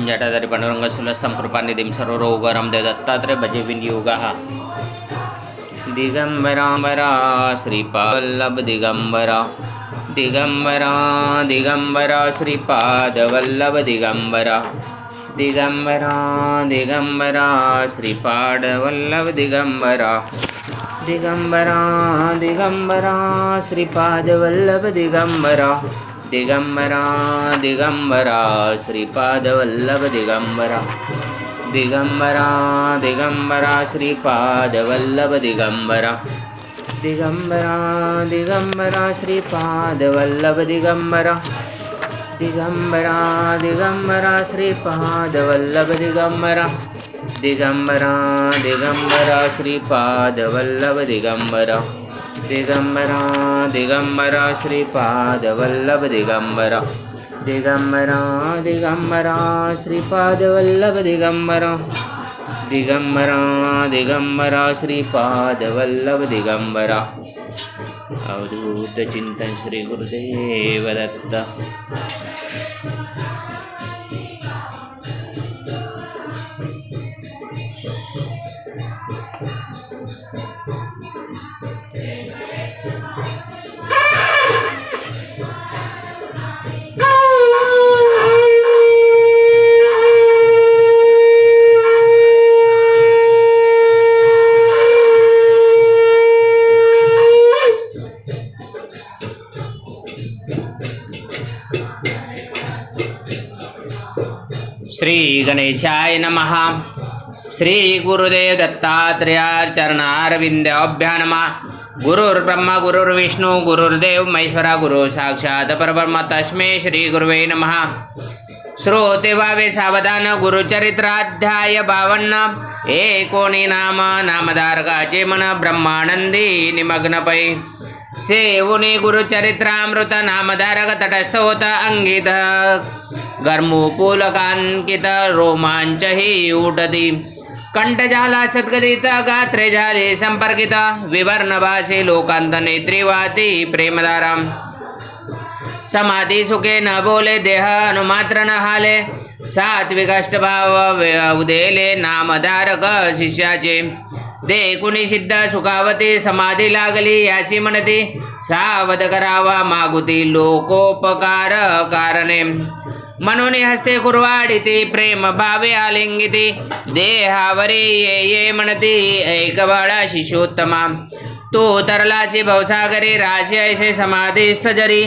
जटाधारी पांडुरंगस्थूलस्थं कृपानिधिं सर्वरोगहरं दत्तात्रेयं भजे विनियोगः। दिगंबरा श्रीपादवल्लभ दिगंबरा दिगंबरा दिगंबरा श्रीपादवल्लभ दिगंबरा दिगंबरा दिगंबरा श्रीपादवल्लभ दिगंबरा दिगंबरा दिगंबरा श्रीपादवल्लभ दिगंबरा दिगंबरा दिगंबरा श्रीपादवल्लभ दिगंबरा दिगंबरा दिगंबरा श्रीपादवल्लभ दिगंबरा दिगंबरा दिगंबरा श्रीपादवल्लभ दिगंबरा दिगंबरा दिगंबरा श्रीपादवल्लभ दिगंबरा दिगंबरा दिगंबरा श्रीपादवल्लभ दिगंबरा दिगंबरा दिगंबरा श्रीपादवल्लभ दिगंबरा दिगंबरा दिगंबरा श्रीपादवल्लभ दिगंबरा दिगंबरा दिगंबरा श्रीपादवल्लभ दिगंबरा। अवधूत चिंतन श्री गुरुदेव दत्त। श्री गणेशाय नमः। श्री गुरुदेव दत्तात्रेय चरणारविंदाभ्यां नमः। गुरुर्ब्रह्मा गुरुर्विष्णु गुरुर्देव महेश्वरा गुरु साक्षात् परब्रह्म तस्मै श्री गुरुवे नमः। श्रोते वावे सावधान गुरुचरित्राध्याय 52 एकोणी नाम नामधारकाचे मन ब्रह्मानंदी निमग्न पै सेवुनी गुरुचरित्रामृत नामधारक तटस्थ होता अंगित गर्मोपुलकांकित रोमांच ही उठती कंठ झाला सद्गदित गात्रे झाले संपर्कित विवर्ण भाषे लोकांत नेत्री वाती प्रेमधारा समाधी सुखे न बोले देह अनुमात्र न हाले सात्विक अष्टभाव उदेले नामधारक शिष्याचे देखुनी सिद्ध सुखावती समाधी लागली याशी म्हणती सावध करावा मागुती लोकोपकार कारणे म्हणून हस्ते कुरवाडिती प्रेम भावे आलिंगिती देहावरी ये म्हणती एक बाळा शिशोत्तमा तो तरलाशी भवसागरी राशी ऐसे समाधीस्थ जरी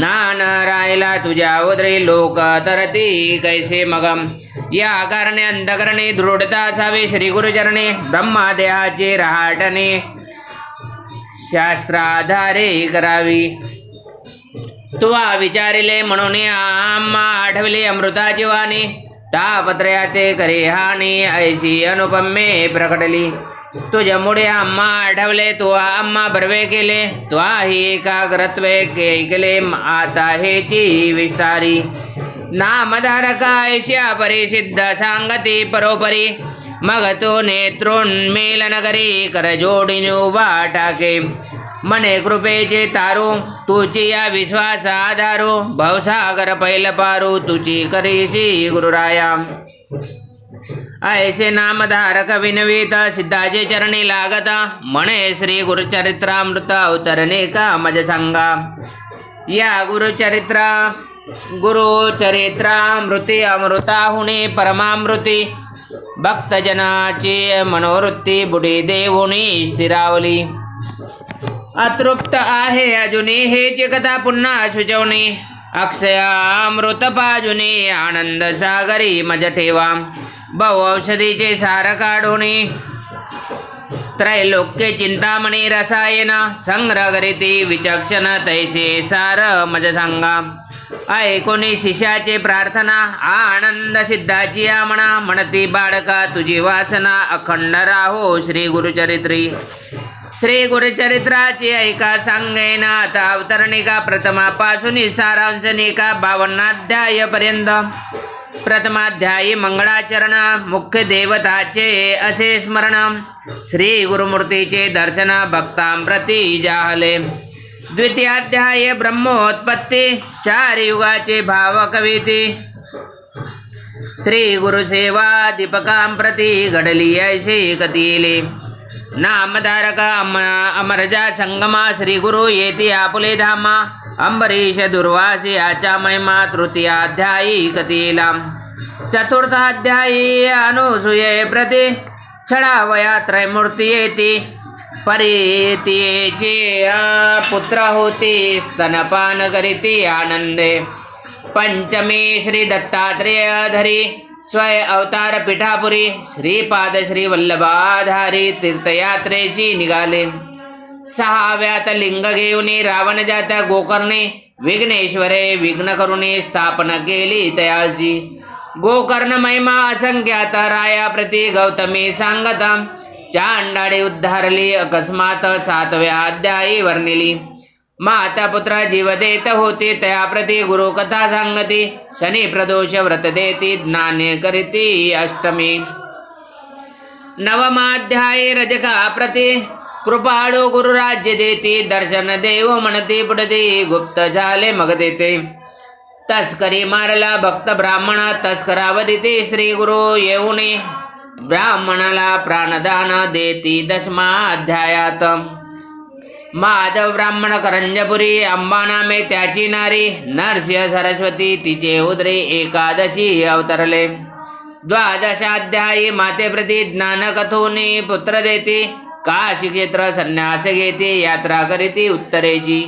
नान राहिला तुझ्या उदरी लोक तरती कैसे मगम या कारणे अंधकरणे दृढता असावे श्री गुरुचरणे ब्रह्मादेहाचे रहाटणे शास्त्राधारे करावी तुवा विचारिले म्हणून आम्हा आठवले अमृताची वाणी तापत्रयाचे करे हानी ऐशी अनुपमे प्रकटली तुझ्यामुळे आम्हा आठवले तू आम्हा बर्वे केले त्वाही एकाग्रत्वे केले आता हेची विस्तारी नामधारका ऐश्या परिसिद्ध सांगती परोपरी मग तो नेत्रोन्मेलन करी कर जोडीने उभा टाके मने कृपेचे तारू तुझी या विश्वास आधारू भवसागर पैल पारू तुझी करीशी गुरुराया ऐसे नामधारक विनवीत सिद्धाचे चरणी लागता म्हणे श्री गुरुचरित्रामृत अवतरणे का मज सांगा या गुरुचरित्रामृती अमृताहुनी परमामृती भक्तजनाची मनोवृत्ती बुडी देवुनी स्थिरावली अतृप्त आहे अजुनी हेची कथा पुन्हा सुचवणी अक्षयामृत पाजुनी आनंद सागरी मज ठेवा बहु औषधीचे सार काढुनी त्रैलोक्य चिंतामणी रसायन संग्रह करीती विचक्षण तैसे सार मज सांगा ऐकोनी शिष्याचे प्रार्थना आनंद सिद्धाची म्हणा म्हणती बाळका तुझी वासना अखंड राहो श्री गुरुचरित्री श्री गुरुचरित्राची ऐका सांगेना आता अवतरणिका प्रथमापासून सारांशनिका 52 अध्याय पर्यंत प्रथमाध्यायी मंगळाचरण मुख्य देवताचे असे स्मरण श्री गुरुमूर्तीचे दर्शन भक्तांप्रती जाहले द्वितीयाध्याय ब्रह्मोत्पत्ती 4 युगाचे भाव कविते श्री गुरुसेवा दीपकां प्रति घडली ऐसे कथिले. नामधारक अमरजा संगमा श्री गुरु येती आपुले धामा. अंबरीश दुर्वासी आचा महिमा तृतीयाध्यायी कथिला. चतुर्थाध्यायी अनुसूये प्रति छळावया त्रैमूर्ती येती. परितीयेचे पुत्र होते स्तनपान करीती आनंदे. पंचमी श्री दत्तात्रेय धरी स्वय अवतार पिठापुरी. श्रीपाद श्री वल्लभाधारी तीर्थयात्रेशी निघाले. सहाव्यात लिंग घेऊनी रावण जात गोकर्णी. विघ्नेश्वरे विघ्न करुणी स्थापना केली तयाची. गोकर्ण महिमा असंख्यात राया प्रति गौतमी सांगत. चांडाळी उद्धारली अकस्मात सातव्या अध्यायी वर्णिली. माता पुत्र जीव देत होती तया प्रति गुरु कथा सांगती. शनी प्रदोष व्रत देती ज्ञाने करीती अष्टमी. नवमाध्यायी रजका प्रति कृपाळू गुरु राज्य देती. दर्शन देव म्हणती पुढती गुप्त झाले मग देते. तस्करी मारला भक्त ब्राह्मण तस्करावदिती. श्री गुरु येऊनी ब्राह्मणाला प्राणदान देती दशमा अध्यायात. माधव ब्राह्मण करंजपुरी अंबा नामे त्याची नारी. नरसिंह सरस्वती तिचे उदरी एकादशी अवतरले. द्वादशाध्यायी माते प्रति ज्ञान कथोनी पुत्र देती. काशी क्षेत्र संन्यास घेती यात्रा करीती उत्तरेची.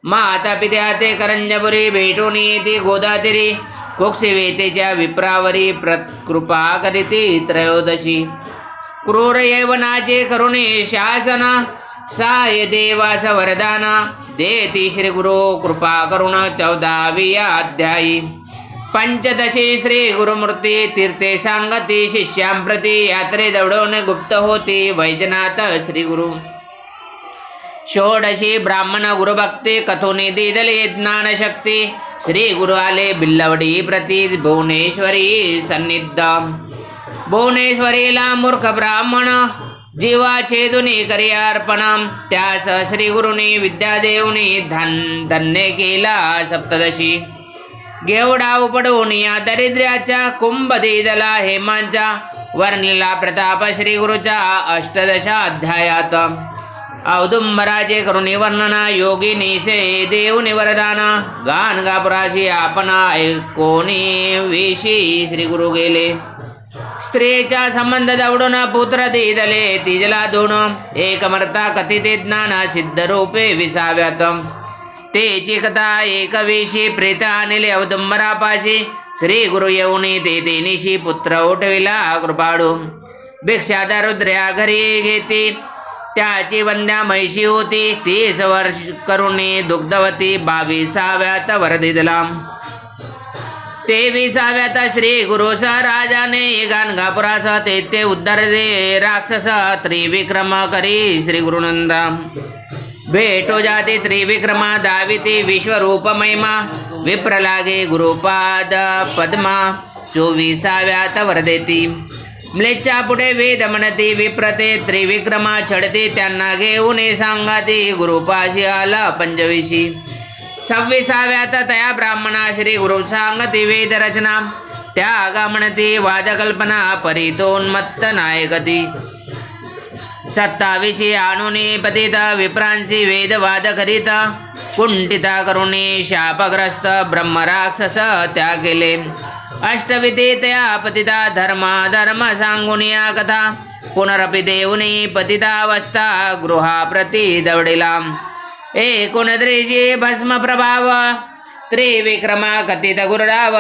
माता पित्या ते करंजपुरी भेटून येती गोदातिरी. कुक्षिवेतेच्या विप्रावरी कृपा करीती त्रयोदशी. क्रूर यवनाचे करुणे शासन साय देवास वरदान देती श्री गुरु कृपा करुण 14वी अध्यायी. पंचदशी श्री गुरुमूर्ती तीर्थे सांगती. शिष्यां प्रति यात्रे दौडवणे गुप्त होती वैजनाथ श्री गुरु. षोडशी ब्राह्मण गुरुभक्ती कथोनी दिदले ज्ञान शक्ती. श्री गुरु आले बिल्लवडी प्रति भुवनेश्वरी सन्निध. भुवनेश्वरीला मूर्ख ब्राह्मण जीवा छेदुनी करी अर्पण. त्यास श्री गुरुनी विद्या देऊनी धन्य केला सप्तदशी. घेवडा उपडून या दरिद्र्याचा कुंभ दिदला हेमांचा. वर्णिला प्रताप श्री गुरुचा अष्टदशा अध्यायात. औदुंबराचे करुणी वर्णना योगिनी से देऊनी वरदान. गान गापुराशी आपण ऐकोनी विशी श्री गुरु गेले. स्त्रीचा संबंध दौडून पुत्र दिदले तिजला दोन. एक मर्ता कथिते ज्ञान सिद्ध रूपे विसाव्यात. तेची कथा एकविशी प्रेत आणले औदुंबरापाशी. श्री गुरु येऊनी ते तेनिशी पुत्र उठविला कृपाळू. भिक्षा रुद्र्या घरी घेती. त्याची वंद्या म्हैशी होती. 30 वर्ष करुणी दुग्धवती. 22व्यात वर दिदला. 23व्यात श्री गुरु राजाने गाणगापुरास ते उद्धरले राक्षस. त्रिविक्रम करी श्री गुरुनंदा. भेटो जाती त्रिविक्रमा दाविती विश्वरूप महिमा. विप्र लागे गुरुपाद पद्मा. 24व्यात वर देती. म्लेच्छा पुढे वेद म्हणती विप्रते. त्रिविक्रमा छडती त्यांना घेऊन सांगाती. गुरुपाशी आला पंचविशी. 26व्यात तया ब्राह्मणा श्री गुरु सांगती वेद रचना. त्या म्हणती वादकल्पना परितोन्मत्त नायकती. 27 आणुनी पतित विप्रांशी वेदवाद करीत. कुंठिता करुणी शापग्रस्त ब्रह्मराक्षस त्या केले. अष्टविधी त्या पतिता धर्म सांगून या कथा. पुनरपि देऊनी पतितावस्था गृहाप्रती दौडिला. 29 भस्म प्रभाव. त्रिविक्रमा कथित गुरुडाव.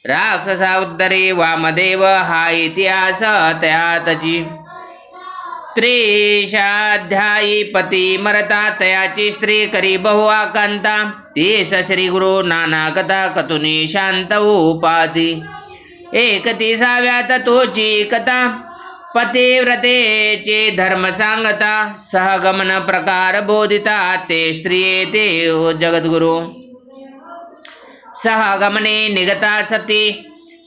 राक्षसा उद्धरी वामदेव हा इतिहास त्यातची. 30 पती मरता तयाची स्त्री करी बहु आकांता. 30 श्री गुरु नाना कथा कथुनी शांत उपाधी. 31व्यात तोची कथा पतिव्रतेचे धर्म सांगता. सहगमन प्रकार बोधिता ते स्त्रिये ते जगद्गुरु. सहगमने निगता सती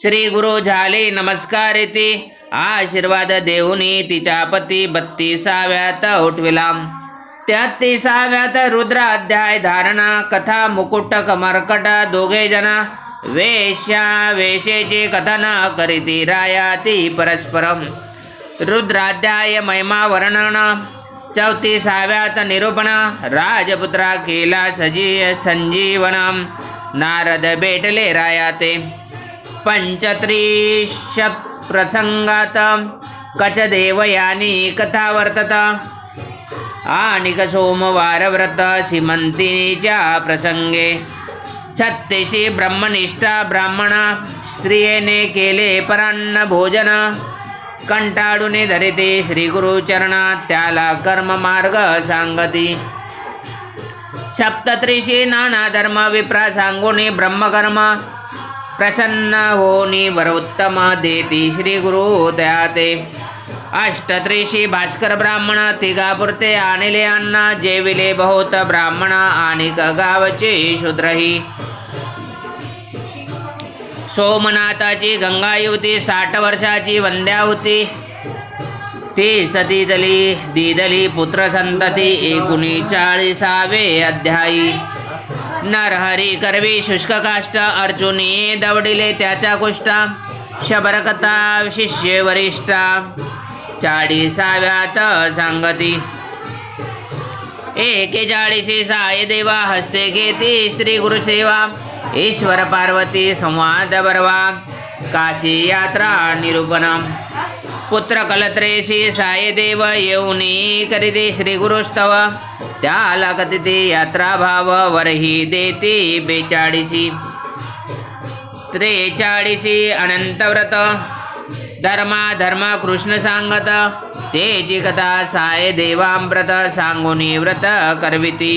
श्री गुरु झाले नमस्कार येते. आशीर्वाद देऊनी तिच्या पती 32व्यात उठविला. 33व्यात रुद्र अध्याय धारणा. कथा मुकुट कमरकट दोघे जना. वेश्या वेशेचे कथन करीती रायाती परस्परम. रुद्राध्याय महिमा वर्णन 34व्यात निरूपण. राजपुत्रा केला संजीवन. नारद भेटले रायाते. 35 प्रसंगात कच देवयानी कथा वर्तत. आणिक सोमवार व्रत सीमंतिनीच्या प्रसंगे. 36 ब्रह्मनिष्ठा ब्राह्मण स्त्रियेने केले परान्न भोजन. कंटाळून धरिते श्री गुरुचरणा त्याला कर्म मार्ग सांगती. 37 नाना धर्म विप्रा सांगुनी ब्रह्मकर्म. प्रसन्न होनी वर उत्तम देती श्री गुरु दयाते. 38 भास्कर ब्राह्मण तिघापुरते आणले अन्न. जेविले बहुत ब्राह्मण आणि गावचे शूद्रही. सोमनाथाची गंगा युवती 60 वर्षाची वंद्या होती. ती सती दिदली पुत्र संतती. 39वे अध्यायी. नरहरी करवी शुष्क काष्ट. अर्जुनी दवडिले त्याचा कुष्ट. शबरकथा शिष्य वरिष्ठा. 40व्यात सांगती. 41 साय देवा हस्ते घेती श्री गुरुसेवा. ईश्वर पार्वती संवाद बरवा. काशी यात्रा निरूपण. पुत्र कलत्रेशी साय देव येऊनी करीते श्री गुरुस्तव. त्याला कथिते यात्रा भाव वरही देती 42. 43 अनंत व्रत. धर्म कृष्ण सांगत. तेची कथा साय देवामृत सांगुनी व्रत करविती.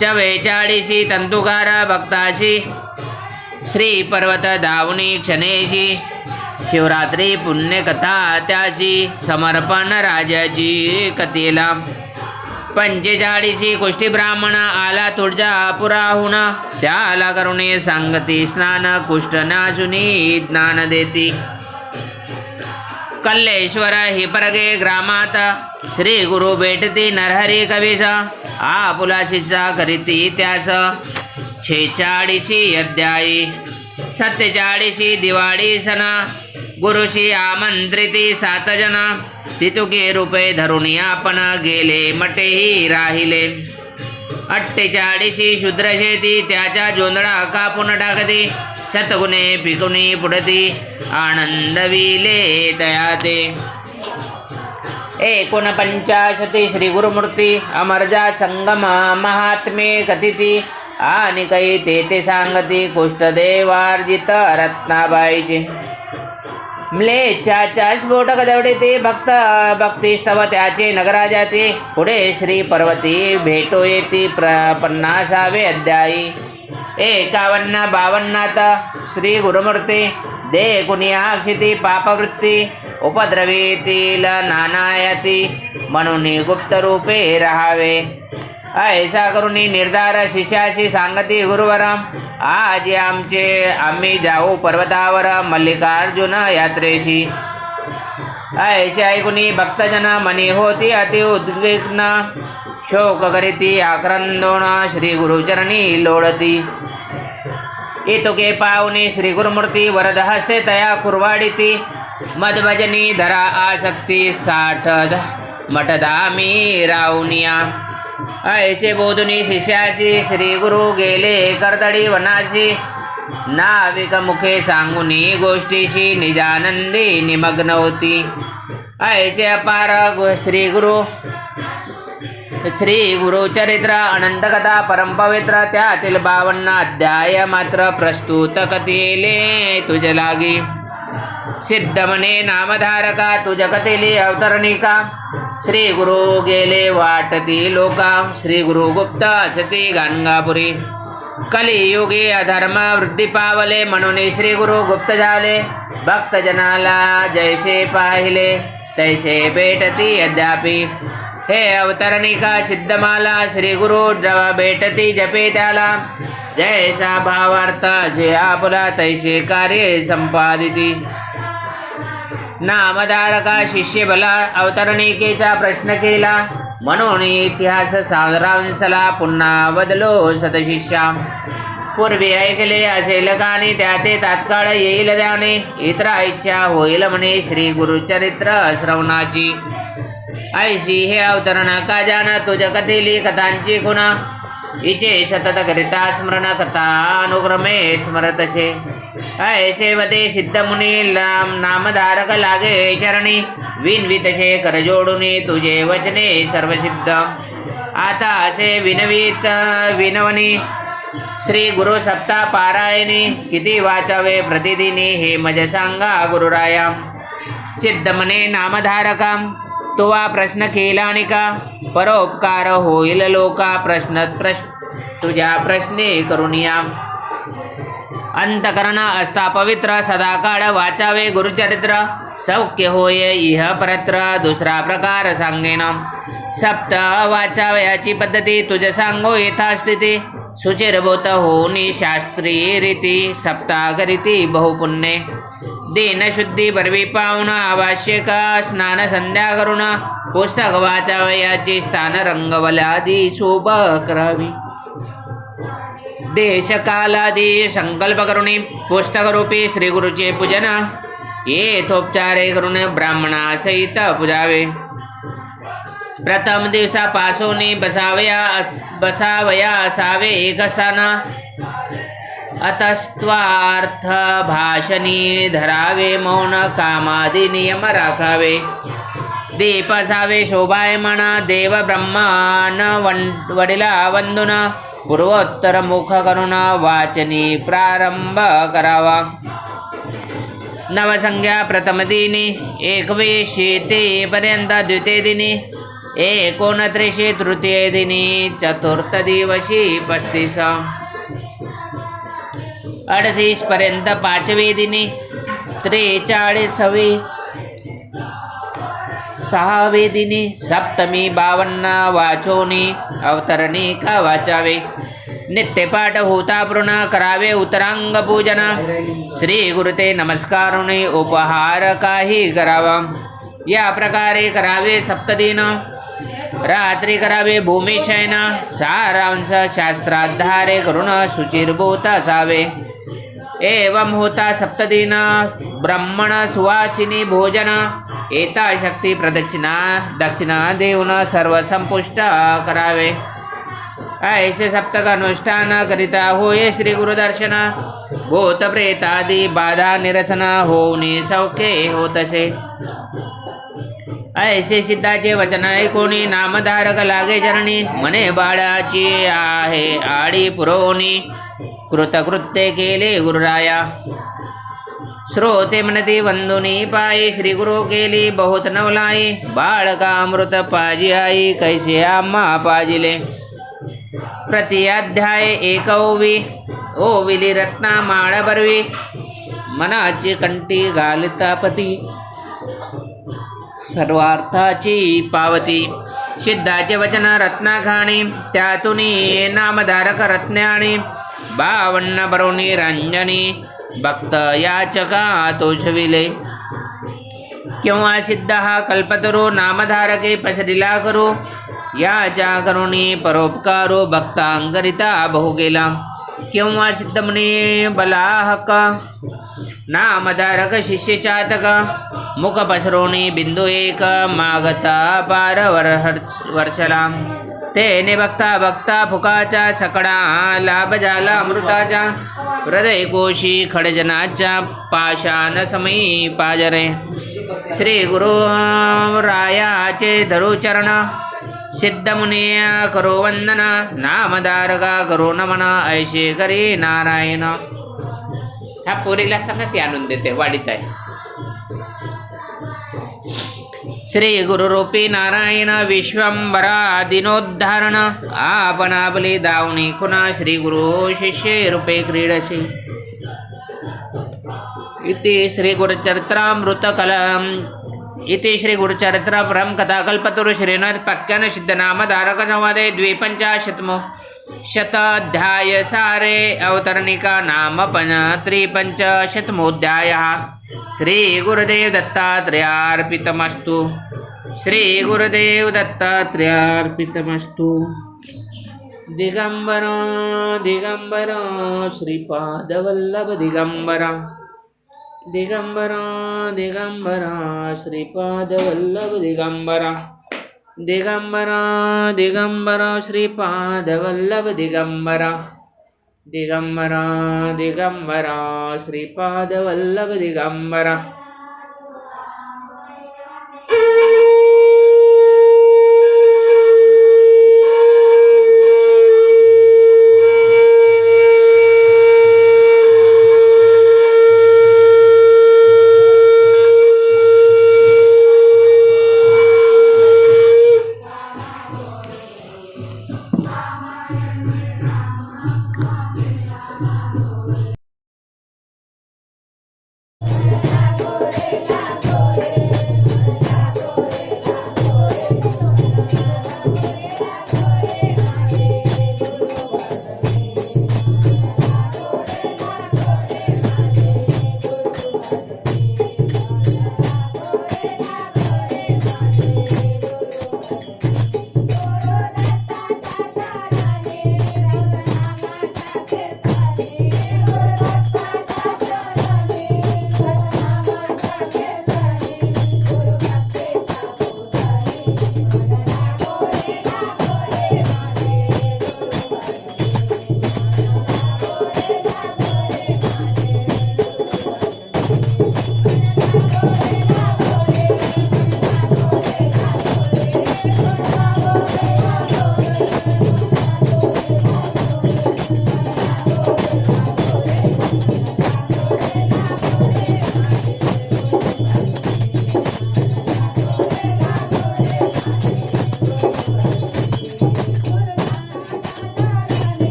44 तंतुकार भक्ताशी. श्री पर्वत धावणी क्षणेशी. शिवरात्री पुण्यकथा त्याशी. समर्पण राजाची कथेला. 45 कुष्ठी ब्राह्मण आला तुळजापुराहून. त्याला करुणे सांगती स्नान. कुष्ठ नाशुनी ज्ञान देती. कल्लेश्वर ही परगे ग्रामात. श्री गुरु भेटती नरहरी कवीस. आपुलाशीचा करीती त्यास. 46 अध्यायी. 47 दिवाळी सण. गुरुशी आमंत्रिती 7 जन. तितुके रूपे धरून आपण गेले मटेही राहिले. 48 शूद्र शेती. त्याच्या जोंधळा कापून टाकती. शतगुणे पिकुनी पुढती. आनंदविले तयाते. 49 श्री गुरुमूर्ती. अमरजा संगम महात्मे कथिती. आणि काही ते सांगती. कुष्ठदेवार्जित रत्नाबाईचे. म्लेच्छाच्या स्फोटक दवडीते. भक्तिस्तव त्याचे नगराजाते. पुढे श्री पर्वती भेटो येती. 50वे अध्यायी. 51-52 श्री गुरुमूर्ती. दे कुनिया क्षिती पापवृत्ती. उपद्रवीतील नानायती. म्हणून गुप्त रूपे राहावे. ऐसा करुणी निर्धार शिष्याशी सांगती गुरुवर. आज आम्ही जाऊ पर्वतावर मल्लिकार्जुन यात्रेशी. ऐसे ऐकुनी भक्तजन मनी होती अति उद्विग्न. शोक करीती आक्रंदोन श्री गुरुचरणी लोळती. इतुके पाहुनी श्री गुरुमूर्ती वरद हस्ते तया कुरवाडिती. मदभजनी धरा आसक्ती 60 मठधामी रावनिया. ऐसे बोधुनी शिष्याशी श्री गुरु गेले कर्दळी वनाशी. नाविक मुखे सांगुनी गोष्टीशी निजानंदी निमग्न होती. ऐसे अपार श्री गुरु चरित्र अनंत कथा परमपवित्र. त्यातील 52 अध्याय मात्र प्रस्तुत कथेले तुझ लागी. सिद्ध म्हणे नामधारका तुझ कथेली अवतरणिका. श्री गुरु गेले वाटती लोका. श्री गुरु गुप्त असती गाणगापुरी. कलियुगी अधर्म वृद्धी पावले. म्हणून श्री गुरु गुप्त झाले. भक्तजनाला जैसे पाहिले तैसे भेटती अद्यापि. हे अवतरणिका सिद्धमाला. श्री गुरु भेटती जपे त्याला. जैसा भावार्थ जे आपुला तैसे कार्य संपादिती. नामधारका शिष्य भला अवतरणिकेचा प्रश्न केला. म्हणून इतिहास सारांशला पुन्हा बदलो सतशिष्या. पूर्वी ऐकले असेल गाणे त्याचे तात्काळ येईल ध्याने इतरा इच्छा होईल म्हणे श्री गुरुचरित्र श्रवणाची ऐशी हे अवतरण का जाण तुझ कथेली कथांची खुणा इचे सतत करिता स्मरण कथा अनुक्रमे स्मरतसे ऐसे वते सिद्ध मुनी नामधारक लागे चरणी विनवितसे कर जोडुनी तुझे वचने सर्वसिद्ध आता असे विनवनी श्री गुरु सप्ता पारायणी किती वाचावे प्रतिदिनी हे मज सांगा गुरुराया सिद्ध मने नामधारका तुवा प्रश्न केला निका परोपकार होईल लोका प्रश्न तुझ्या प्रश्ने करुनिया अंतकरण असता पवित्र सदाकाळ वाचावे गुरुचरित्र सौख्य होय इह परत्र दुसरा प्रकार सांगेन सप्त वाचावयाची पद्धती तुझ सांगो यथास्थिती सुचिरभूत होनी शास्त्री रीती सप्ताकरिती बहुपुण्ये दिन शुद्धी बरवी पाहुण आवश्यक स्नान संध्या करुण पुस्तक वाचावयाची स्थान रंगवलादी शोभ करावी देश कालादी संकल्प करुणी पुस्तक रूपी श्री गुरुचे पूजन येथोपचारे करून ब्राह्मणासहित पूजावे प्रथम दिवसापासून बसावया असावे एक स्थान अतस्त्वार्थ भाषणी धरावे मौन कामादी नियम राखावे दीप असावे शोभायमान देव ब्रह्मान वडिला वंदुन पूर्वोत्तर मुख करून वाचनी प्रारंभ करावा नवसंज्ञा प्रथम दिनी 21 पर्यंत द्वितीय दिनी 29 तृतीय दिनी चतुर्थ दिवशी 35 38 पर्यंत पाचवे दिनी 43 सहावे दिनी सप्तमी 52 वाचोनी अवतरणी का वाचावे नित्यपाठ होता पूर्ण करावे उत्तरांग पूजन श्री गुरुते नमस्कारुनी उपहार काही करावा या प्रकारे करावे सप्तदिन रात्री करावे भूमिशयन सारांश शास्त्राधारे करून शुचिर्भूत असावे एवं होता सप्तदिन ब्राह्मण सुवासिनी भोजन एता शक्ती प्रदक्षिणा दक्षिणा देऊन सर्व संपुष्ट करावे ऐसे सप्तक अनुष्ठान करिता होय श्री गुरुदर्शन भूत प्रेतादी बाधा निरसन होऊनी सौख्य होतसे ऐसे सिद्धाचे वचन ऐकोनी नामधारक लागे चरणी मने बाळाची आहे आडी पुरवणी कृतकृत्य केले गुरुराया श्रोते म्हणते वंदुनी पायी श्री गुरु केली बहुत नवलाई बाळका अमृत पाजी आई कैसे आम्हा पाजिले प्रति अध्याय 1 ओविली रत्ना माळ बरवी मनाची कंठी घालता पती सर्वार्थाची पावती सिद्धाचे वचन रत्नाखाणी त्यातून नामधारक रत्नाणी 52 बरोनी रंजनी भक्त याचका तोषविले किंवा सिद्ध हा कल्पतरू नामधारके पसरिला करू याच्या करुणी परोपकारो भक्तांकरिता बहु केला किंवा सिद्धमुनी बलाहक नामधारक शिष्य चातक मुख पसरोनी बिंदू 1 मागता पार वर्षला तेने बघता बघता फुकाचा छकडा लाभ झाला अमृताचा हृदय कोशी खडजनाच्या पाषाण समयी पाजरे श्री गुरु रायाचे धरू चरण सिद्ध मुनिया करो वंदन नामधारका करो नमन ऐशे करी नारायण ह्या पोरीला संगती आणून देते वाढीत आहे श्री गुरुरूपी नारायण विश्वंभरा दिनोद्धारण आपण आपली दावणी खुना श्री गुरु शिष्य रूपे क्रीडशी इति श्री गुरुचरित्रामृत कलम इति श्री गुरुचरित्र परम कथा कल्पतरु श्रीनाथ पक्यान सिद्ध नामधारक संवादे 250 शताध्याय सारे अवतरणिका नाम 53 श्री गुरुदेव दत्तात्रेयार्पितमस्तु श्री गुरुदेव दत्तात्रेयार्पितमस्तु। दिगंबर दिगंबर श्रीपादवल्लभ दिगंबर दिगंबर दिगंबर श्रीपादवल्लभ दिगंबर दिगंबर दिगंबर श्रीपादवल्लभ दिगंबर दिगंबर दिगंबर श्रीपादवल्लभ दिगंबर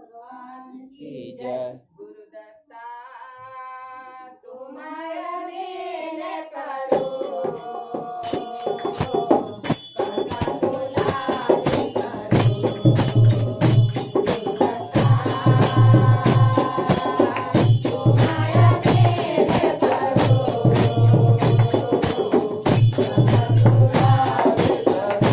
भगवान की जय। गुरुदत्ता तुम्हारा मेल करो कथा तुलाज करो गुरुदत्ता तुम्हारा मेल करो कथा तुलाज करो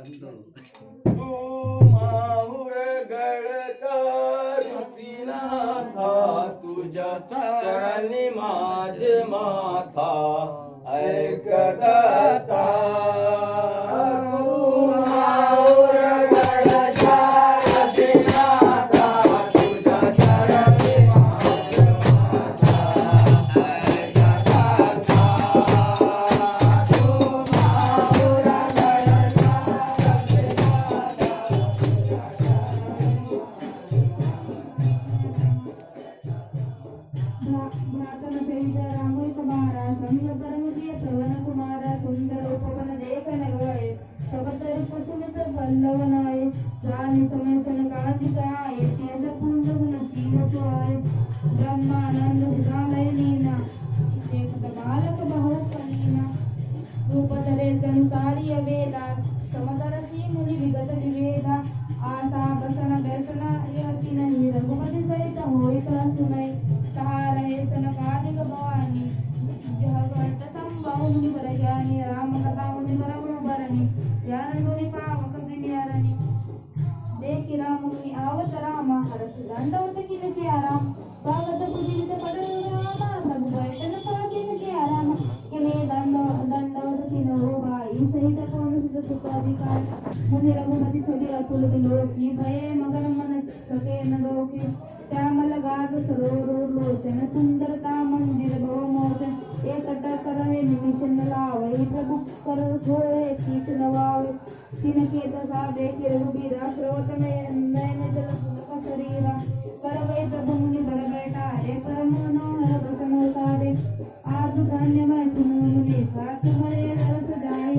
तू माहुर गळचा ऋषीनाथा तुझ्या चरणी माझ माथा ऐकता तू माहुर गळचा ऋषीनाथा तुझ्या चरणी माझ माथा ऐकता तू माहुर गळचा भ्रातन सहित रामोई कुमारा संग परमप्रिय श्रवण कुमारा सुंदर उपवन देखन गए सबतर कुसुमित बल्लवनाय रानी समय सन कांतिका तेज पुंज गुण शील सुआय ब्रह्मानंद सुधालय लीना देखत बालक बहु कलीना रूप धरे संसारी वेदा समदरसी मुनि विगत विवेदा आशा बसन व्यसन यति नहीं रघुपति सहित होई सुनई कहा रहे सनकादिक भवानी जह कंठ संबाहु मुनि बर ज्ञानी राम कथा मुनि बर बरनी ज्ञान गुनि पावक प्रियारणी देखि राम मुनि आवत रामा हरस दंडवत किन किया राम स्वागत पूजित पडल रामा सब बैठन पाकिन किया राम केले दंडवत किन हो भाई सहित कौन सुख सुखाधिकार मुनि रघुपति छवि अतुल लोकी भये मगन मन सके न रोके श्यामल गाद सरोवर लोचन सुंदरता मंदिर भव मोचन एक टकर निमिष न लावै प्रभु कर धोए शीत नवावे तिन के दशा देखे रघुबीरा स्रोत में नयन जल सुलक शरीरा कर गए प्रभु मुनि बर बैठा रे परम मनोहर बसन सारे आज धन्य मैं सुन मुनि साथ मरे रस जाई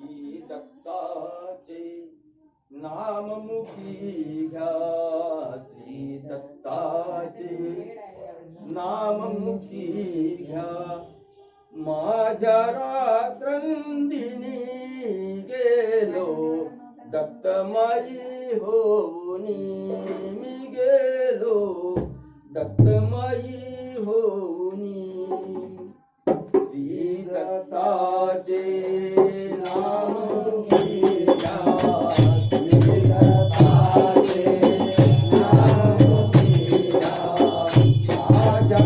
श्री दत्ताचे नाम मुखी घ्या श्री दत्ताचे नाम मुखी घ्या माझ्या रात्रंदिनी गेलो दत्तमाई होऊनी मी गेलो दत्तमाई होऊनी श्री दत्ताचे नाम मुखी घ्या श्री दत्ताचे नाम मुखी घ्या माझ्या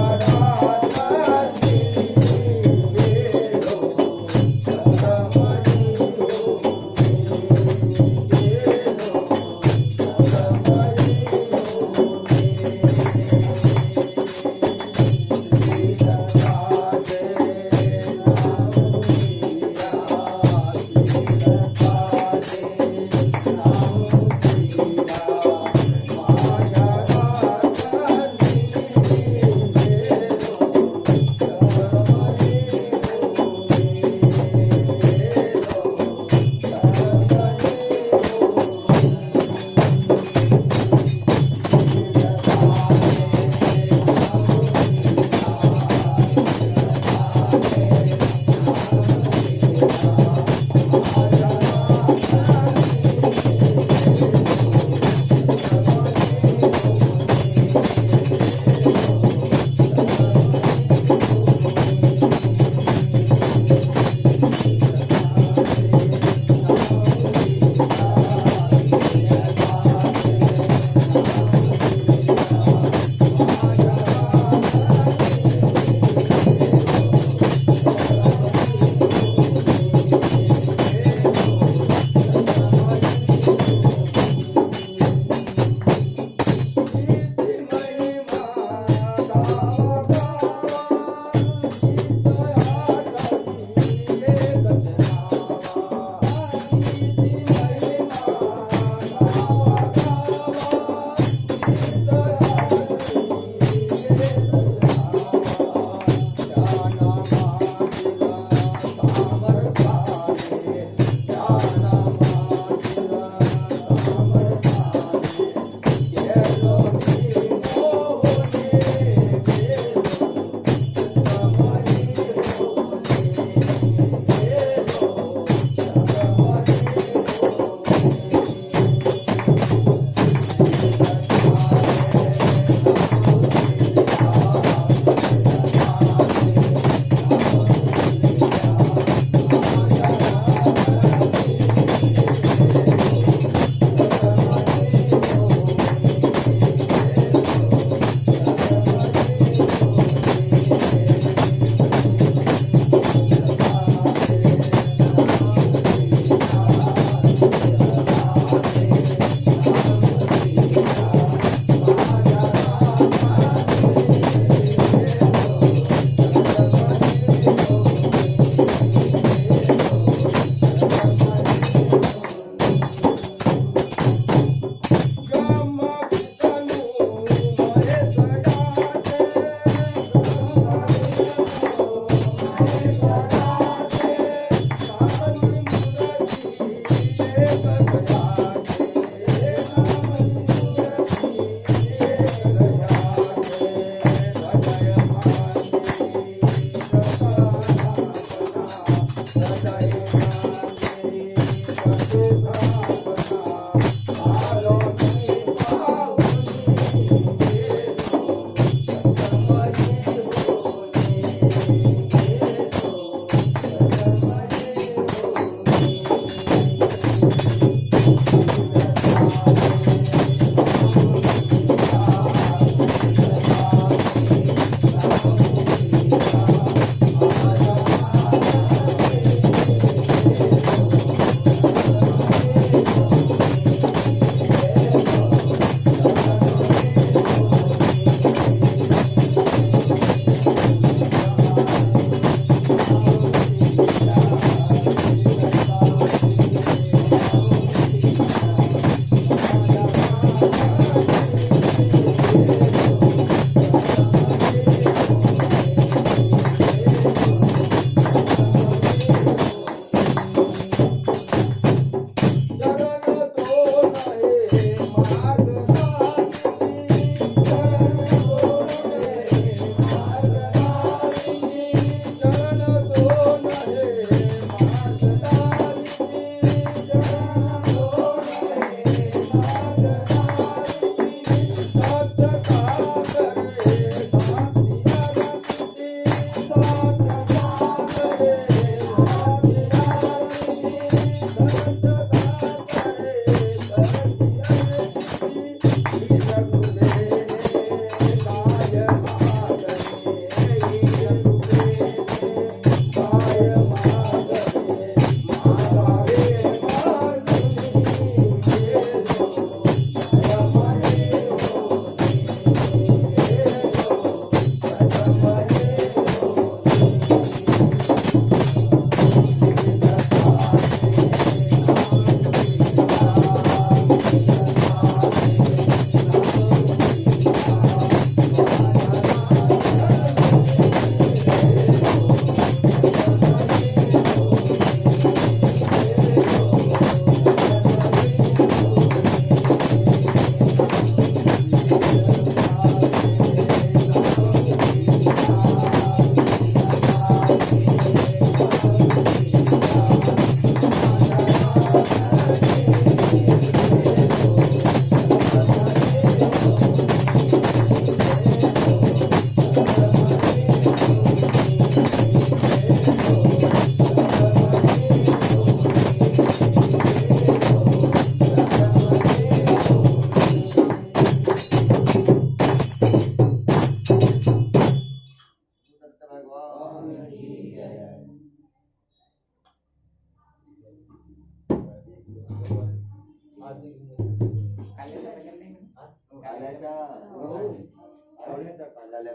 काल्याच्या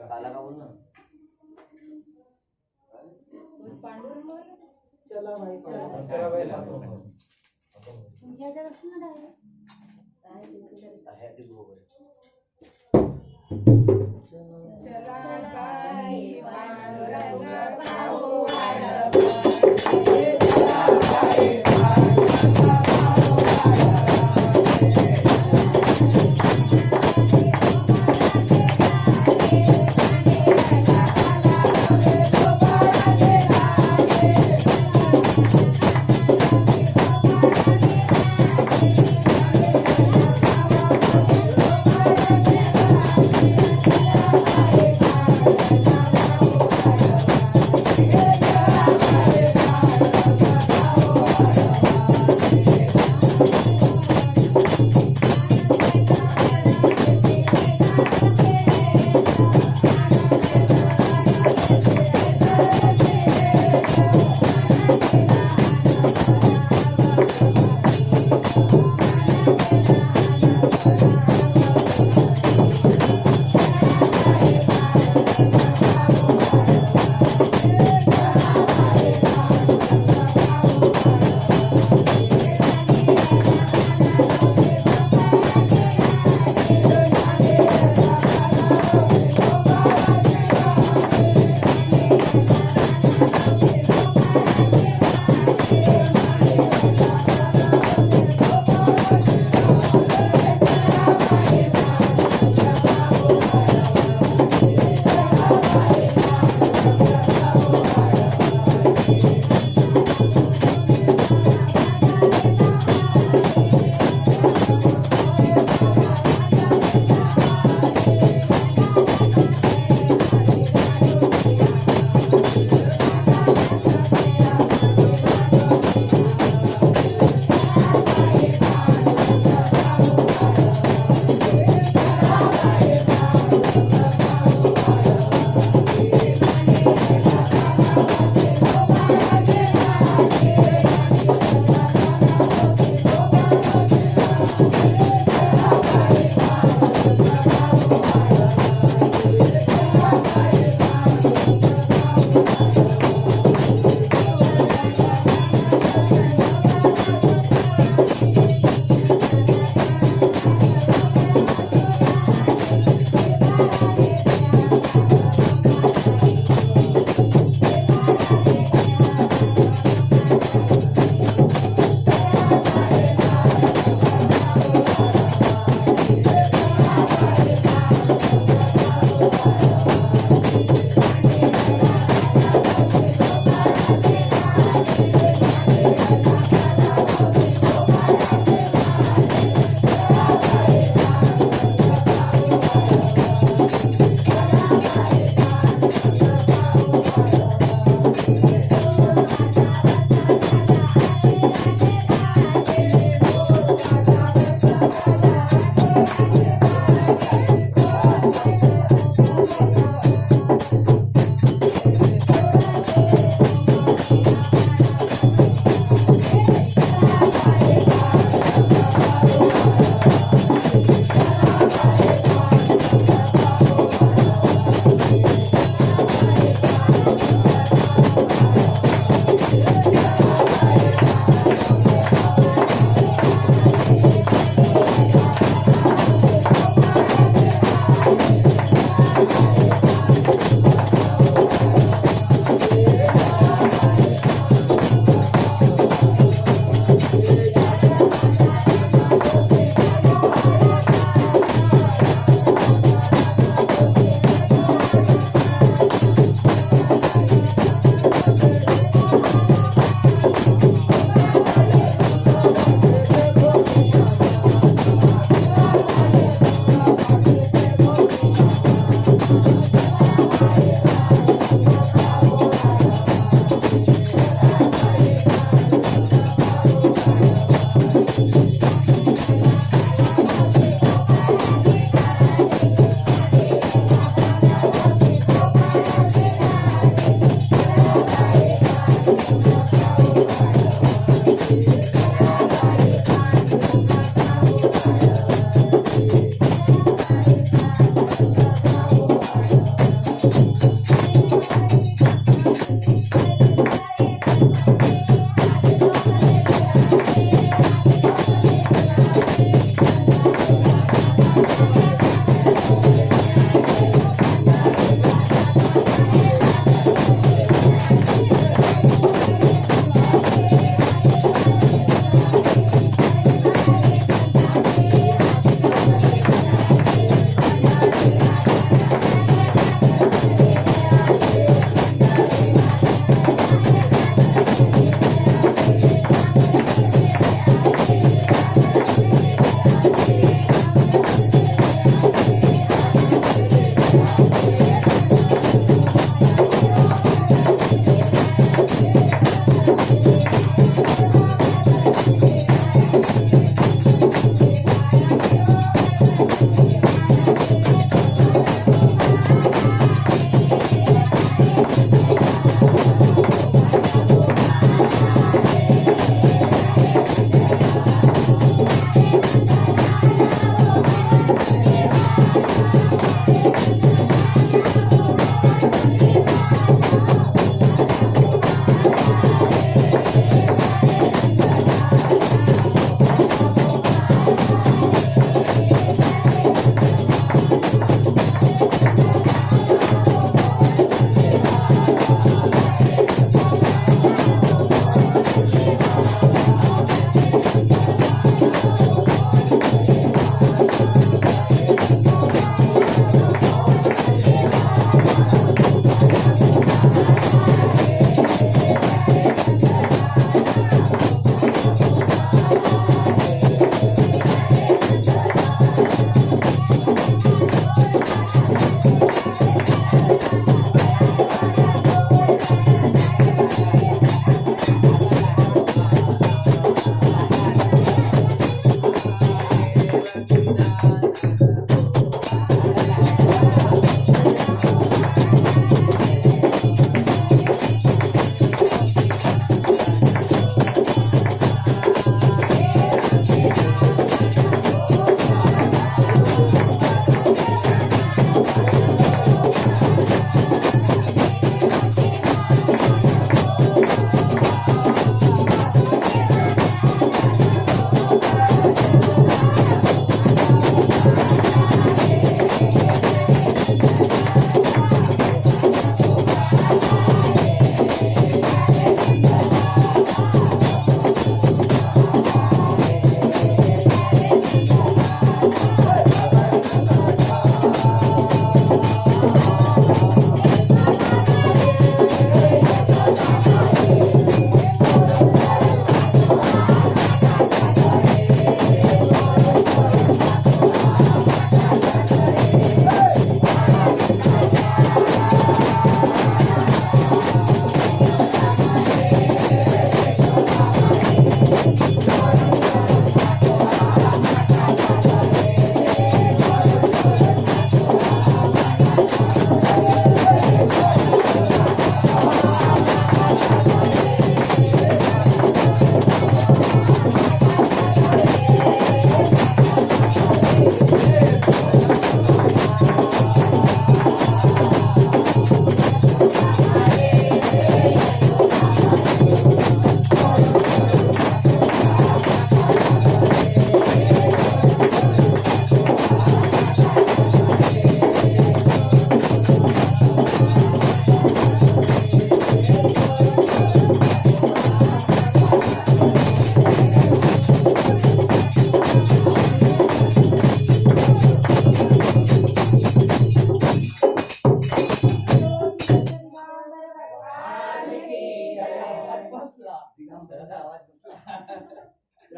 काला का बोल ना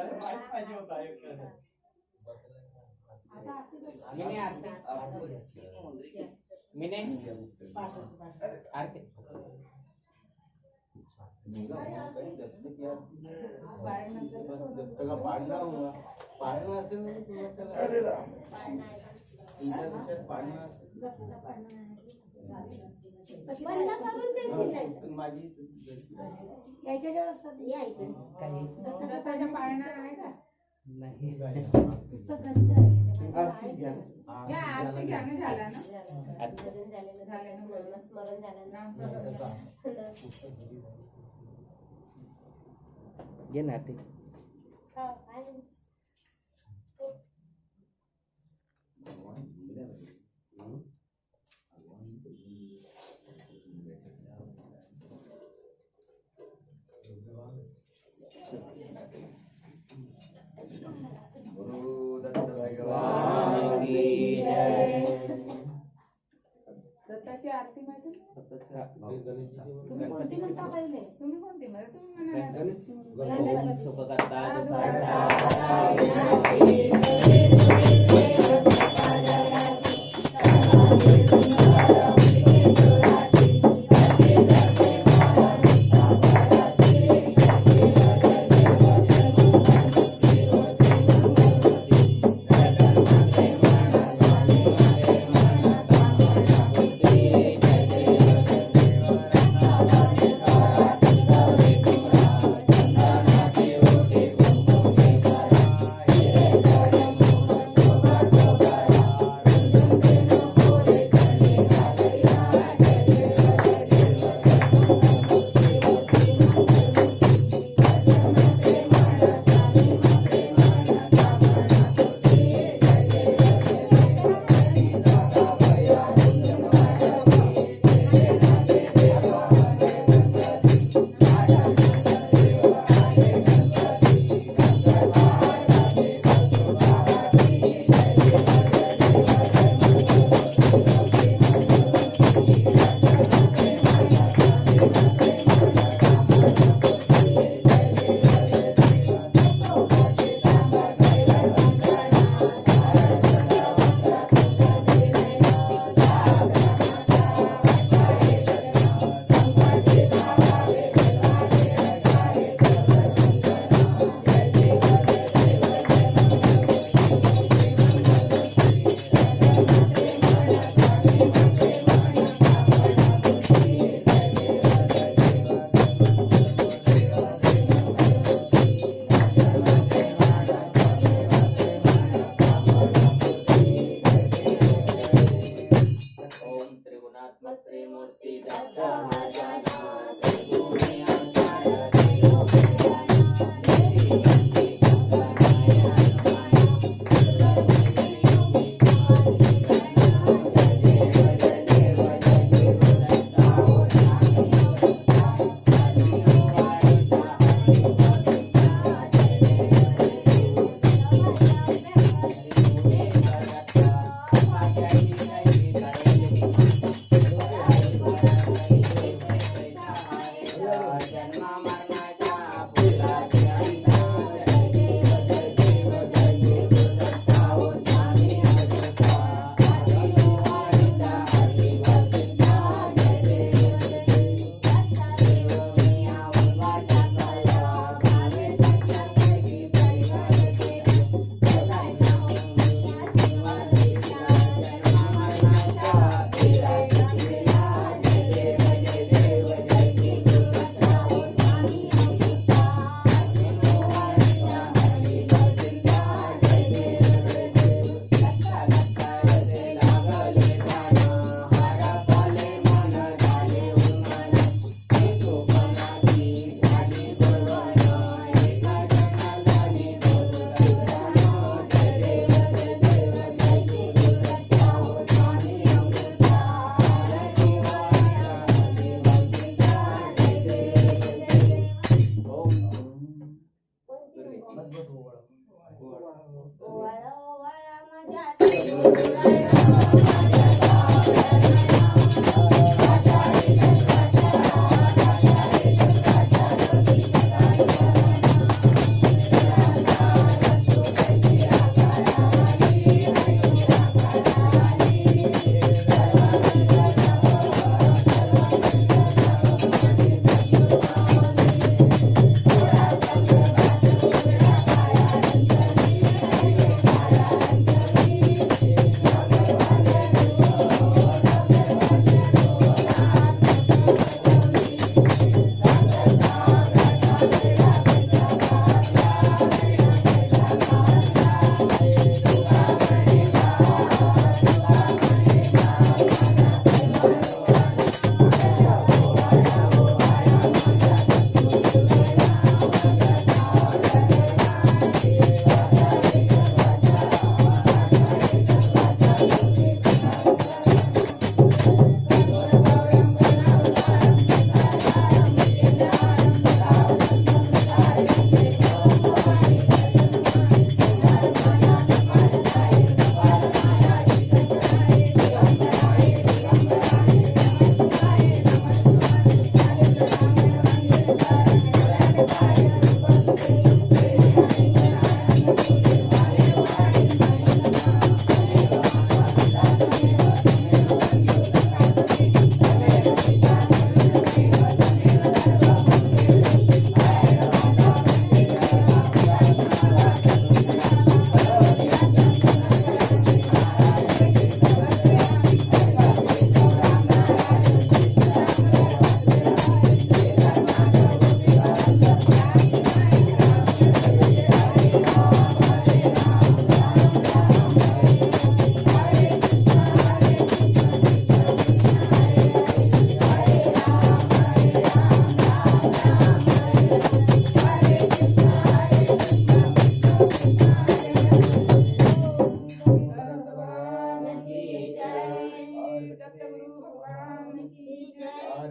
पाहिजे होता एक. मिने आरती मिने आरती पाळणा असेल अरे राम पाळणा माझी याच्या असतात या इकडे दत्ताच्या पाळणा आहे का नाही पुस्तक घरचं आहे आरती घ्या या आरती घ्यानं झाला ना स्मरण झालं ना घे ना आरती गुरु दत्त भगवान दत्ताची आरती माझी तुम्ही कोणती म्हणता पहिले तुम्ही कोणती मला तुम्ही म्हणा सुख करता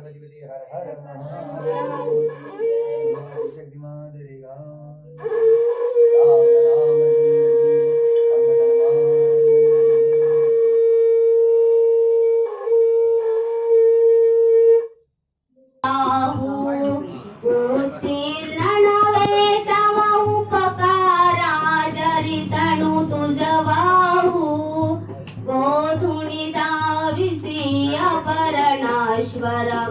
पार्वती हर हर महादेव शक्ति माधुरी राम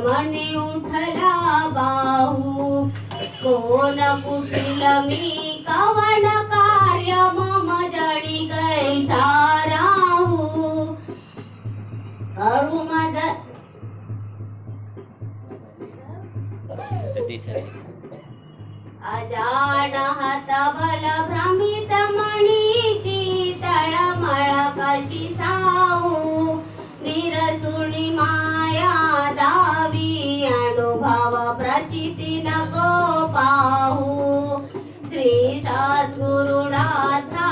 मनी उठला बाहू कोण कुटिल मी कवन कार्य मम जडी कैसा राहू अरुमद अजान हतबल भ्रमित मणीची तळमळ कशी साहू निरसुणी माया दावी अनुभव प्रचिती नको पाहू श्री सद्गुरुनाथा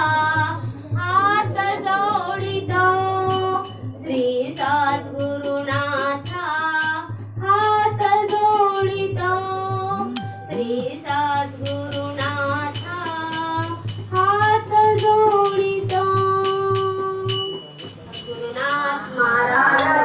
हात जोडितो श्री सद्गुरुनाथा हात जोडितो श्री सद्गुरुनाथा हात जोडितो गुरुनाथ महाराज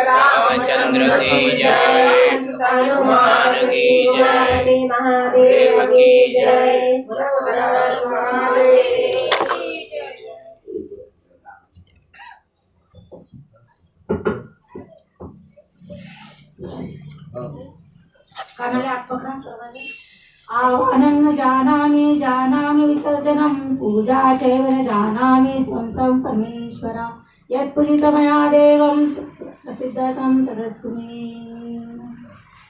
रामचंद्र की जय, हनुमान की जय, महादेव की जय। आह्वानं जानामि जानामि विसर्जनं पूजा चैव न जानामि त्वं तं परमेश्वर यत्पूजितं मया देवं प्रसिद्धं तदस्तु मे।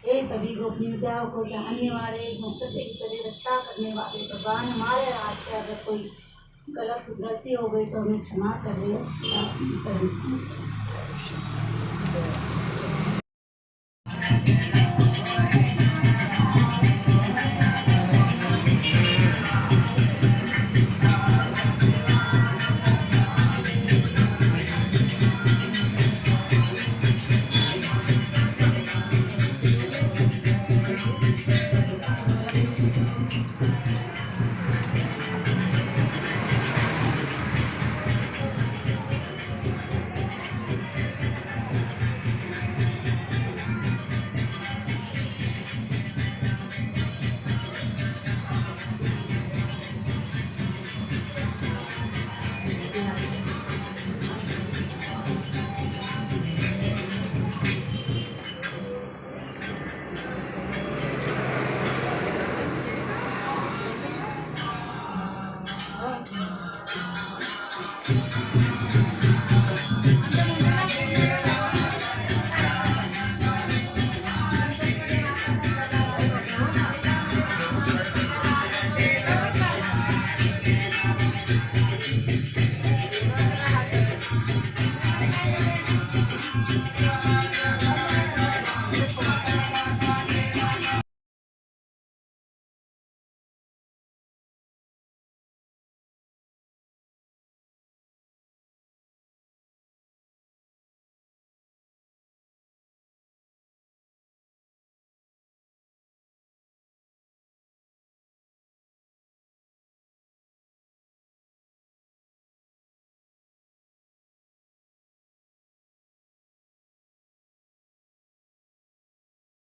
ये सभी गोपनीय विद्याओं को जानने वाले मुक्त से करे रक्षा करने वाले भगवान हमारे राज से अगर कोई गलती हो गई तो हमें क्षमा कर दे।